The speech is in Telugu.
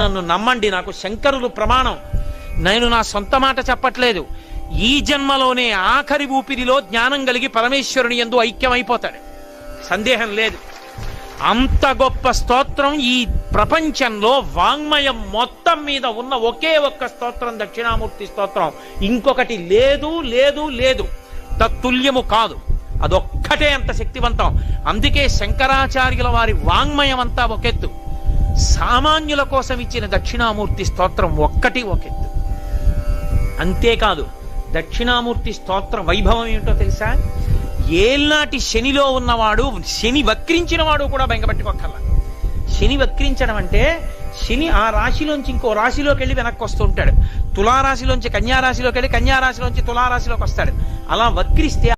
నన్ను నమ్మండి, నాకు శంకరులు ప్రమాణం. నేను నా సొంత మాట చెప్పట్లేదు. ఈ జన్మలోనే ఆఖరి ఊపిరిలో జ్ఞానం కలిగి పరమేశ్వరుని యందు ఐక్యమైపోతాడు, సందేహం లేదు. అంత గొప్ప స్తోత్రం ఈ ప్రపంచంలో వాంగ్మయం మొత్తం మీద ఉన్న ఒకే ఒక్క స్తోత్రం దక్షిణామూర్తి స్తోత్రం. ఇంకొకటి లేదు లేదు లేదు, తత్తుల్యము కాదు. అదొక్కటే అంత శక్తివంతం. అందుకే శంకరాచార్యుల వారి వాంగ్మయం అంతా ఒకెత్తు, సామాన్యుల కోసం ఇచ్చిన దక్షిణామూర్తి స్తోత్రం ఒక్కటి ఒకెత్తు. అంతేకాదు, దక్షిణామూర్తి స్తోత్రం వైభవం ఏమిటో తెలుసా? ఏల్నాటి శనిలో ఉన్నవాడు, శని వక్రించిన వాడు కూడా బెంగపెట్టుకోకల్లా. శని వక్రించడం అంటే శని ఆ రాశిలోంచి ఇంకో రాశిలోకి వెళ్ళి వెనక్కి వస్తూ ఉంటాడు. తులారాశిలోంచి కన్యారాశిలోకి వెళ్ళి కన్యారాశిలోంచి తులారాశిలోకి వస్తాడు. అలా వక్రిస్తే